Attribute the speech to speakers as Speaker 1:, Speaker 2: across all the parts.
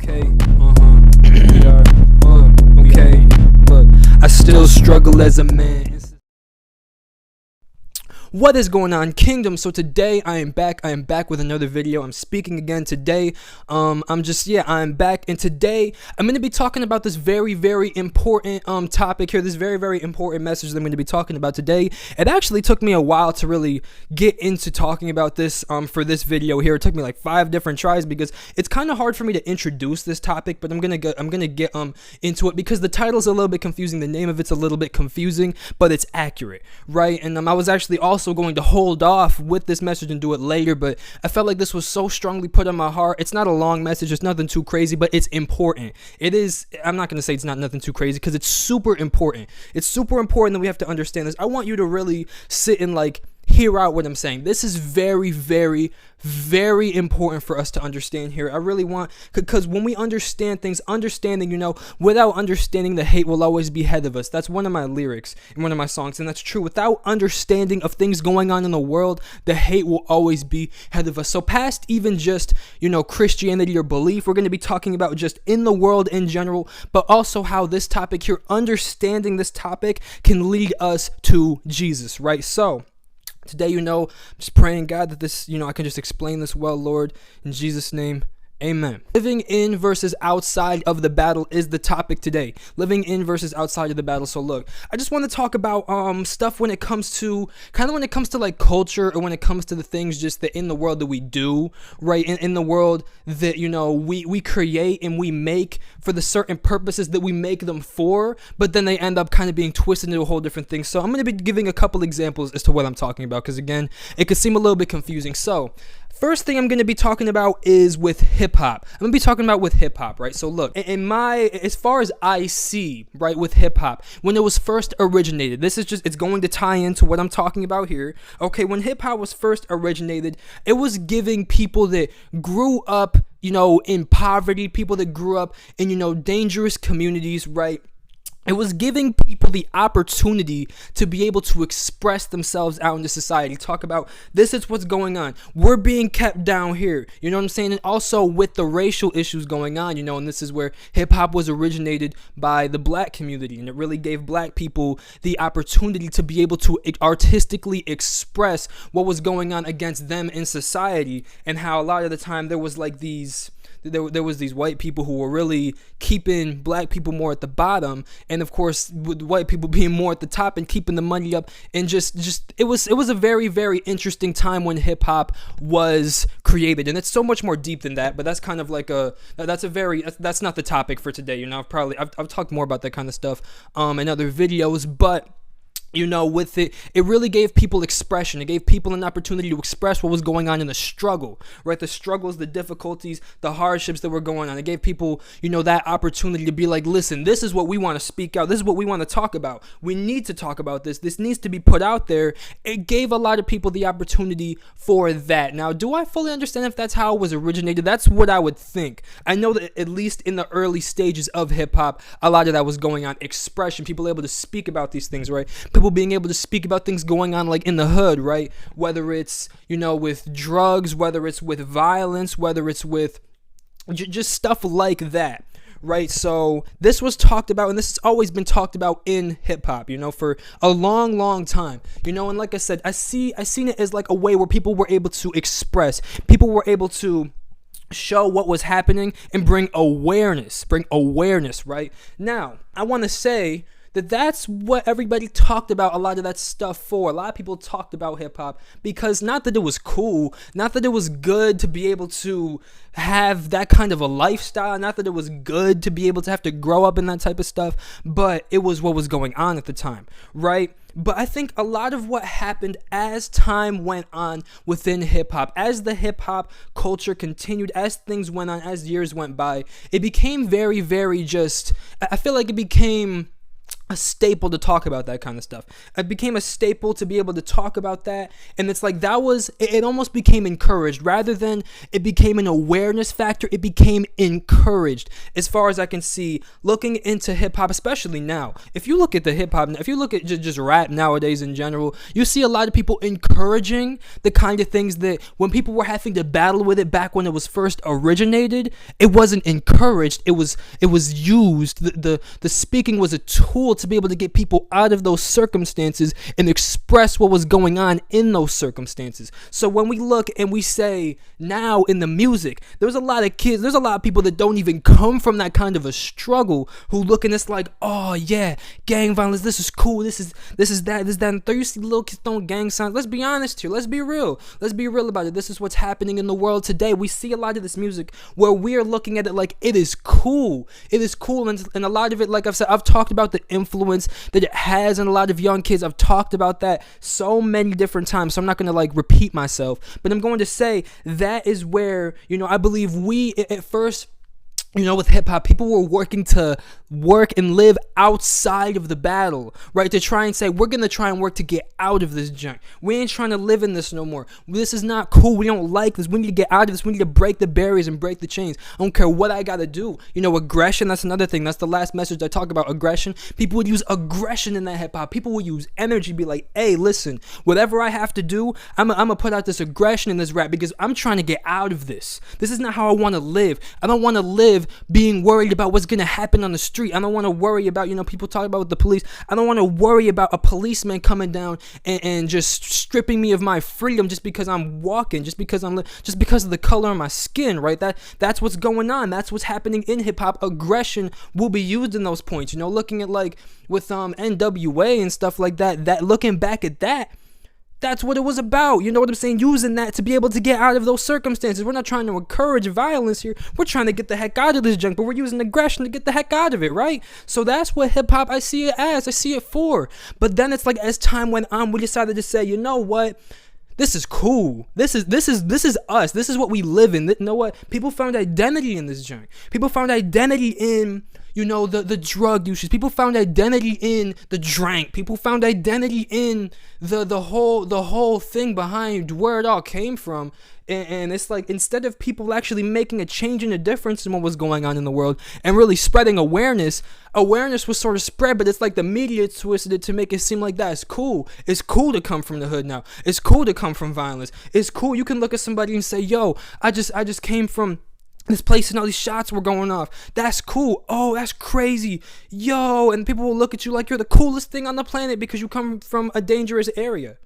Speaker 1: Okay, we are, okay, look, I still struggle as a man. What is going on, Kingdom? So today I am back with another video. I'm speaking again today. I'm back, and today I'm going to be talking about this very important topic here, this very important message that I'm going to be talking about today. It actually took me a while to really get into talking about this for this video here. It took me like 5 different tries because it's kind of hard for me to introduce this topic, but I'm going to get into it because the title's a little bit confusing, the name of it's a little bit confusing, but it's accurate, right? And I was actually also going to hold off with this message and do it later, but I felt like this was so strongly put on my heart. It's not a long message, it's nothing too crazy, but it's important. It is, I'm not going to say it's not nothing too crazy because it's super important. It's super important that we have to understand this. I want you to really sit and like hear out what I'm saying. This is very important for us to understand here. I really want, because when we understand things, understanding, without understanding, the hate will always be ahead of us. That's one of my lyrics in one of my songs, and that's true. Without understanding of things going on in the world, the hate will always be ahead of us. So past even just, Christianity or belief, we're going to be talking about just in the world in general, but also how this topic here, understanding this topic, can lead us to Jesus, right? So today, I'm just praying, God, that this, I can just explain this well, Lord, in Jesus' name. Amen. Living in versus outside of the battle is the topic today. Living in versus outside of the battle. So look, I just want to talk about stuff when it comes to like culture, or when it comes to the things just that in the world that we do, right? In the world that we create and we make for the certain purposes that we make them for, but then they end up kind of being twisted into a whole different thing. So I'm going to be giving a couple examples as to what I'm talking about, because again, it could seem a little bit confusing. So first thing I'm going to be talking about is with hip-hop. I'm going to be talking about with hip-hop, right? So look, as far as I see, right, with hip-hop, when it was first originated, it's going to tie into what I'm talking about here. Okay, when hip-hop was first originated, it was giving people that grew up, in poverty, people that grew up in, dangerous communities, right? It was giving people the opportunity to be able to express themselves out into society. Talk about, this is what's going on. We're being kept down here. You know what I'm saying? And also with the racial issues going on, and this is where hip-hop was originated by the black community. And it really gave black people the opportunity to be able to artistically express what was going on against them in society. And how a lot of the time there was like these white people who were really keeping black people more at the bottom, and of course with white people being more at the top and keeping the money up. And just it was a very interesting time when hip hop was created, and it's so much more deep than that, but that's kind of like that's not the topic for today. I've talked more about that kind of stuff in other videos, but with it really gave people expression. It gave people an opportunity to express what was going on in the struggle, right? The struggles, the difficulties, the hardships that were going on. It gave people, that opportunity to be like, listen, this is what we want to speak out. This is what we want to talk about. We need to talk about this. This needs to be put out there. It gave a lot of people the opportunity for that. Now, do I fully understand if that's how it was originated? That's what I would think. I know that at least in the early stages of hip hop, a lot of that was going on. Expression, people able to speak about these things, right? People being able to speak about things going on like in the hood, right? Whether it's, with drugs, whether it's with violence, whether it's with just stuff like that, right? So this was talked about, and this has always been talked about in hip-hop, for a long time, and like I said, I seen it as like a way where people were able to express, people were able to show what was happening and bring awareness, right? Now, I want to say that's what everybody talked about a lot of that stuff for. A lot of people talked about hip-hop because not that it was cool, not that it was good to be able to have that kind of a lifestyle, not that it was good to be able to have to grow up in that type of stuff, but it was what was going on at the time, right? But I think a lot of what happened as time went on within hip-hop, as the hip-hop culture continued, as things went on, as years went by, it became very just, I feel like it became a staple to talk about that kind of stuff. It became a staple to be able to talk about that. And it's like that was, it almost became encouraged rather than it became an awareness factor. It became encouraged as far as I can see looking into hip hop, especially now. If you look at the hip hop, if you look at just rap nowadays in general, you see a lot of people encouraging the kind of things that when people were having to battle with it back when it was first originated, it wasn't encouraged. It was used. The speaking was a tool to be able to get people out of those circumstances and express what was going on in those circumstances. So when we look and we say now in the music, there's a lot of kids, there's a lot of people that don't even come from that kind of a struggle who look and it's like, oh yeah, gang violence, this is cool, this is that, and third. You see little kids throwing gang signs. Let's be honest here. Let's be real about it. This is what's happening in the world today. We see a lot of this music where we're looking at it like it is cool. It is cool, and a lot of it, like I've said, I've talked about the influence that it has on a lot of young kids. I've talked about that so many different times, so I'm not going to like repeat myself, but I'm going to say that is where, I believe we at first, with hip hop, people were working to work and live outside of the battle, right? To try and say, we're going to try and work to get out of this junk. We ain't trying to live in this no more. This is not cool. We don't like this. We need to get out of this. We need to break the barriers and break the chains. I don't care what I got to do. Aggression, that's another thing. That's the last message I talk about, aggression. People would use aggression in that hip hop. People would use energy, be like, hey, listen, whatever I have to do, I'm going to put out this aggression in this rap because I'm trying to get out of this. This is not how I want to live. I don't want to live being worried about what's going to happen on the street. I don't want to worry about, people talk about with the police. I don't want to worry about a policeman coming down and just stripping me of my freedom just because I'm walking, just because of the color of my skin, right? That's what's going on. That's what's happening in hip hop. Aggression will be used in those points, looking at like with NWA and stuff like that looking back at that, that's what it was about. You know what I'm saying? Using that to be able to get out of those circumstances. We're not trying to encourage violence here. We're trying to get the heck out of this junk, but we're using aggression to get the heck out of it, right? So that's what hip hop I see it as. I see it for. But then it's like as time went on, we decided to say, you know what? This is cool. This is us. This is what we live in. You know what? People found identity in this junk. People found identity in the drug usage. People found identity in the drink. People found identity in the whole thing behind where it all came from. And it's like, instead of people actually making a change and a difference in what was going on in the world and really spreading awareness was sort of spread, but it's like the media twisted it to make it seem like that's cool. It's cool to come from the hood now. It's cool to come from violence. It's cool. You can look at somebody and say, yo, I just came from this place and all these shots were going off. That's cool. Oh, that's crazy. Yo, and people will look at you like you're the coolest thing on the planet because you come from a dangerous area.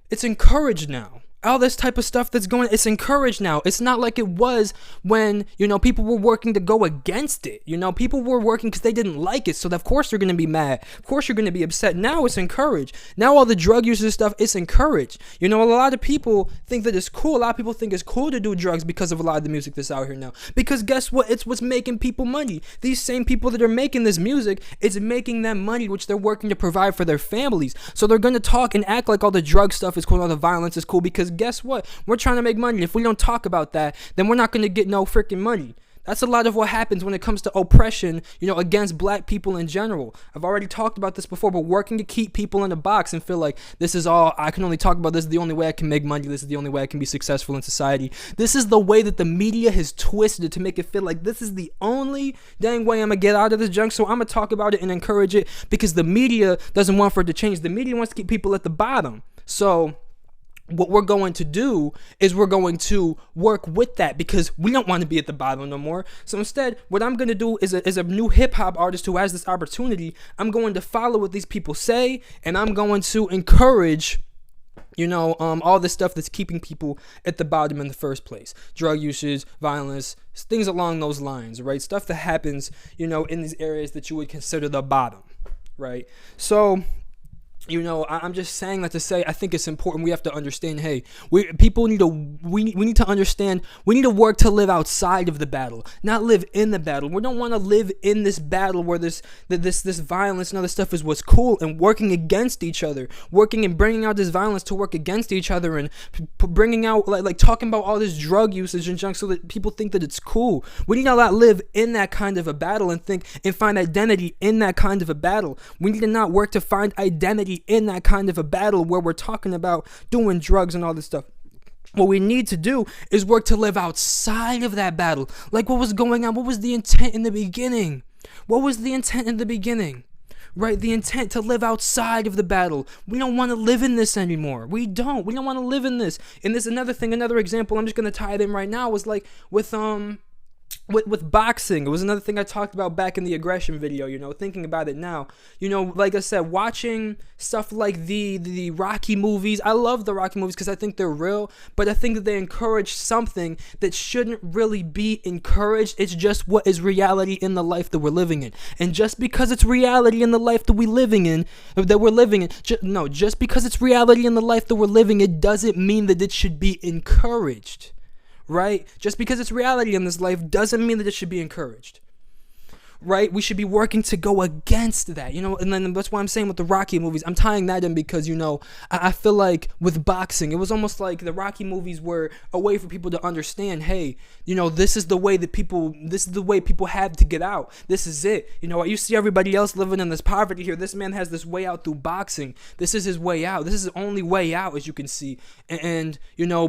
Speaker 1: It's encouraged now. All this type of stuff that's going, it's encouraged now. It's not like it was when, people were working to go against it. People were working because they didn't like it. So of course they're going to be mad. Of course you're going to be upset. Now it's encouraged. Now all the drug users and stuff, it's encouraged. A lot of people think that it's cool. A lot of people think it's cool to do drugs because of a lot of the music that's out here now. Because guess what? It's what's making people money. These same people that are making this music, it's making them money, which they're working to provide for their families. So they're going to talk and act like all the drug stuff is cool and all the violence is cool because guess what? We're trying to make money. If we don't talk about that, then we're not going to get no freaking money. That's a lot of what happens when it comes to oppression, against black people in general. I've already talked about this before, but working to keep people in a box and feel like this is all, I can only talk about this is the only way I can make money. This is the only way I can be successful in society. This is the way that the media has twisted it to make it feel like this is the only dang way I'm going to get out of this junk. So I'm going to talk about it and encourage it because the media doesn't want for it to change. The media wants to keep people at the bottom. So what we're going to do is we're going to work with that because we don't want to be at the bottom no more. So instead, what I'm going to do is a new hip-hop artist who has this opportunity, I'm going to follow what these people say, and I'm going to encourage all this stuff that's keeping people at the bottom in the first place. Drug usage, violence, things along those lines, right? Stuff that happens, in these areas that you would consider the bottom, right? So I'm just saying that to say I think it's important. We have to understand. Hey, we need to understand. We need to work to live outside of the battle, not live in the battle. We don't want to live in this battle where this violence and other stuff is what's cool, and working against each other, working and bringing out this violence to work against each other, and bringing out like talking about all this drug usage and junk so that people think that it's cool. We need to not live in that kind of a battle and think and find identity in that kind of a battle. We need to not work to find identity in that kind of a battle where we're talking about doing drugs and all this stuff. What we need to do is work to live outside of that battle. Like what was going on? What was the intent in the beginning? What was the intent in the beginning? Right? The intent to live outside of the battle. We don't want to live in this anymore. We don't want to live in this. And this another example, I'm just going to tie it in right now, was like with boxing. It was another thing I talked about back in the aggression video, thinking about it now. Like I said, watching stuff like the Rocky movies. I love the Rocky movies because I think they're real, but I think that they encourage something that shouldn't really be encouraged. It's just what is reality in the life that we're living in. And just because it's reality in the life that we're living in, just because it's reality in the life that we're living, it doesn't mean that it should be encouraged. Right? Just because it's reality in this life doesn't mean that it should be encouraged. Right? We should be working to go against that, and then that's why I'm saying with the Rocky movies, I'm tying that in because, I feel like with boxing, it was almost like the Rocky movies were a way for people to understand, hey, this is the way people have to get out. This is it. You see everybody else living in this poverty here. This man has this way out through boxing. This is his way out. This is his only way out, as you can see. And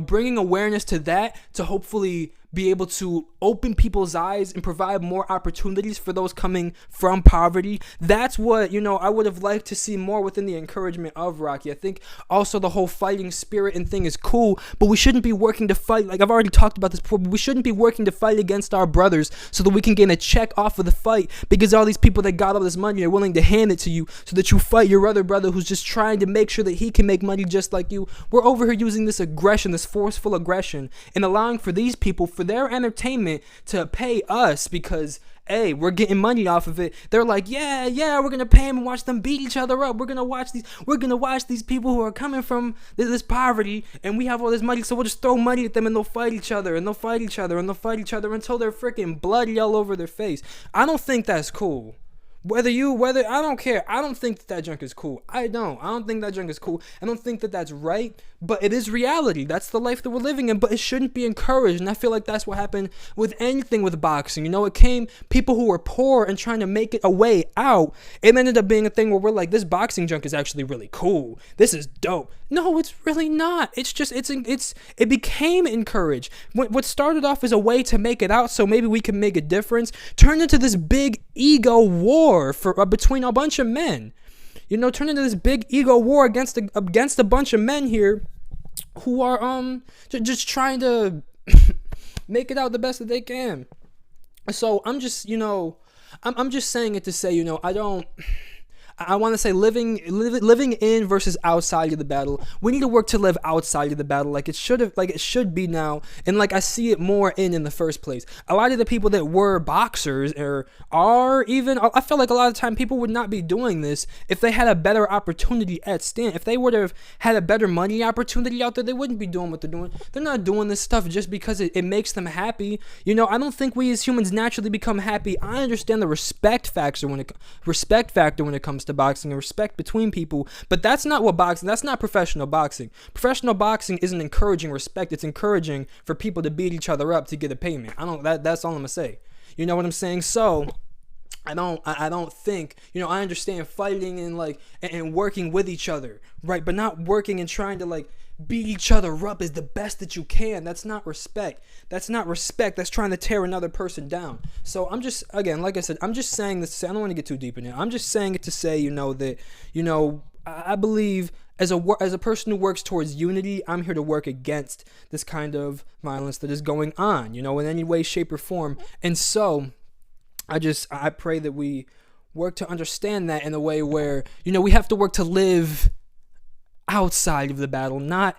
Speaker 1: bringing awareness to that to hopefully be able to open people's eyes and provide more opportunities for those coming from poverty. That's what, I would have liked to see more within the encouragement of Rocky. I think also the whole fighting spirit and thing is cool, but we shouldn't be working to fight. Like I've already talked about this before, but we shouldn't be working to fight against our brothers so that we can gain a check off of the fight because all these people that got all this money are willing to hand it to you so that you fight your other brother who's just trying to make sure that he can make money just like you. We're over here using this aggression, this forceful aggression, and allowing for these people, for their entertainment, to pay us because hey, we're getting money off of it. They're like, yeah, we're gonna pay them and watch them beat each other up. We're gonna watch these people who are coming from this poverty, and we have all this money, so we'll just throw money at them and they'll fight each other and they'll fight each other and they'll fight each other until they're freaking bloody all over their face. I don't think that's cool. I don't care. I don't think that junk is cool. I don't think that junk is cool. I don't think that that's right, but it is reality. That's the life that we're living in, but it shouldn't be encouraged. And I feel like that's what happened with anything with boxing. It came people who were poor and trying to make it a way out. It ended up being a thing where we're like, this boxing junk is actually really cool. This is dope. No, it's really not. It's just, it became encouraged. What started off as a way to make it out so maybe we can make a difference turned into this big ego war between a bunch of men. Turned into this big ego war against a bunch of men here who are just trying to make it out the best that they can. So I'm just I'm just saying it to say I want to say living in versus outside of the battle. We need to work to live outside of the battle like it should be now, and like I see it more in the first place. A lot of the people that were boxers I feel like a lot of the time people would not be doing this if they had a better opportunity at stand. If they would have had a better money opportunity out there, they wouldn't be doing what they're doing. They're not doing this stuff just because it makes them happy. I don't think we as humans naturally become happy. I understand the respect factor when it comes to boxing and respect between people, but that's not professional boxing. Professional boxing isn't encouraging respect. It's encouraging for people to beat each other up to get a payment. That's all I'm gonna say. You know what I'm saying? So I don't think, I understand fighting and working with each other, right? But not working and trying to beat each other up is the best that you can. That's not respect. That's trying to tear another person down. So I'm just, again, like I said, I'm just saying this to say, I don't want to get too deep in it. I'm just saying it to say, that, I believe as a person who works towards unity, I'm here to work against this kind of violence that is going on, in any way, shape, or form. And so I pray that we work to understand that in a way where, we have to work to live outside of the battle, not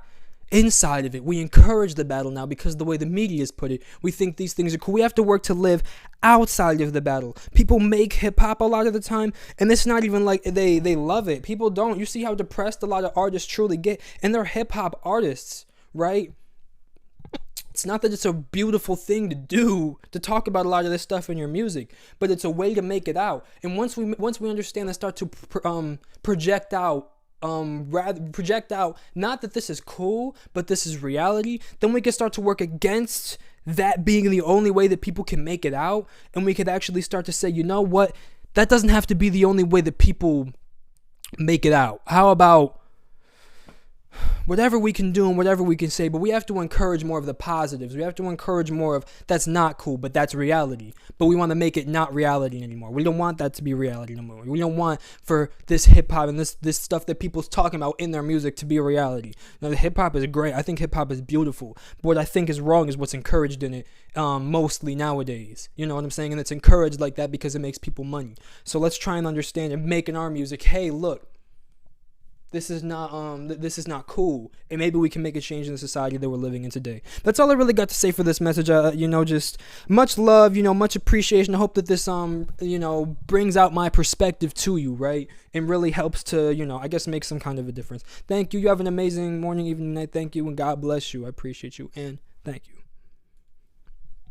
Speaker 1: inside of it. We encourage the battle now because of the way the media has put it. We think these things are cool. We have to work to live outside of the battle. People make hip-hop a lot of the time, and it's not even like they love it. People don't. You see how depressed a lot of artists truly get, and they're hip-hop artists, right? It's not that it's a beautiful thing to do, to talk about a lot of this stuff in your music, but it's a way to make it out. And once we understand and start to project out, not that this is cool, but this is reality, then we can start to work against that being the only way that people can make it out, and we could actually start to say, you know what, that doesn't have to be the only way that people make it out. How about whatever we can do and whatever we can say, but we have to encourage more of the positives. We have to encourage more of that's not cool, but that's reality. But we want to make it not reality anymore. We don't want that to be reality anymore. We don't want for this hip hop and this stuff that people's talking about in their music to be a reality. Now, the hip hop is great. I think hip hop is beautiful. But what I think is wrong is what's encouraged in it mostly nowadays. You know what I'm saying? And it's encouraged like that because it makes people money. So let's try and understand and make in our music, hey, look, this is not cool, and maybe we can make a change in the society that we're living in today. That's all I really got to say for this message. Just much love, much appreciation. I hope that this brings out my perspective to you, right, and really helps to I guess make some kind of a difference. Thank you. You have an amazing morning, evening, night. Thank you, and God bless you. I appreciate you, and thank you.